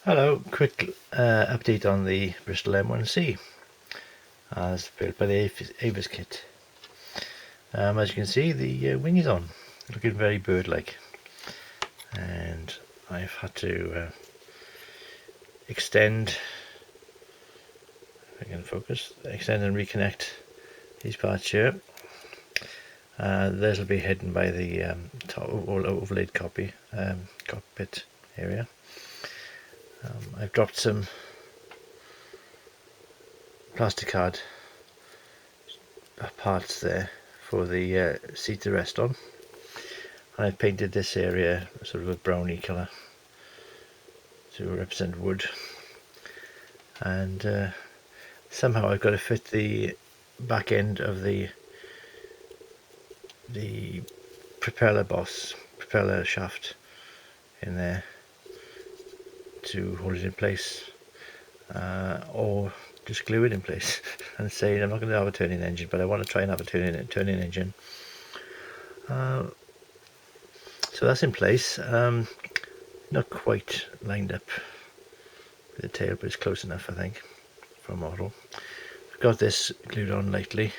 Hello, quick update on the Bristol M1C as built by the Avis kit. As you can see, the wing is on, looking very bird-like, and I've had to extend, if I can focus, extend and reconnect these parts here. This will be hidden by the top overlaid cockpit area. I've dropped some plastic card parts there for the seat to rest on, and I've painted this area sort of a browny colour to represent wood, and somehow I've got to fit the back end of the propeller shaft in there to hold it in place, or just glue it in place and say I'm not going to have a turning engine, but I want to try and have a turning engine. So that's in place. Not quite lined up with the tail, but it's close enough, I think, for a model. I've got this glued on lightly,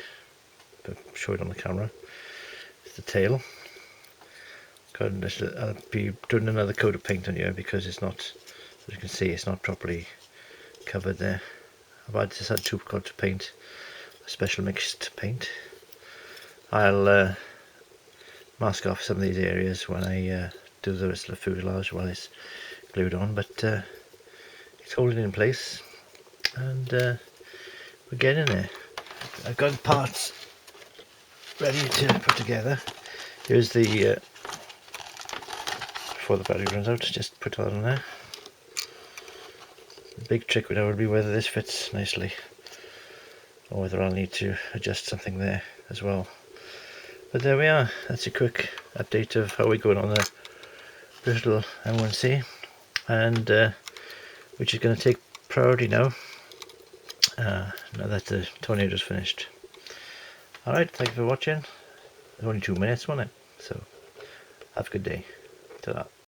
but I'll show it on the camera. It's the tail. I'll be doing another coat of paint on here because it's not, as you can see, it's not properly covered there. I've just had 2 coats of paint, a special mixed paint. I'll mask off some of these areas when I do the rest of the fuselage while it's glued on, but it's holding in place, and we're getting there. I've got parts ready to put together. Here's the before the battery runs out, just put that on there. The big trick would be whether this fits nicely or whether I'll need to adjust something there as well. But there we are. That's a quick update of how we're going on the Bristol M1C, and which is going to take priority now that the tornado's finished. Alright, thank you for watching. It's only 2 minutes, wasn't it? So have a good day. Ta-da.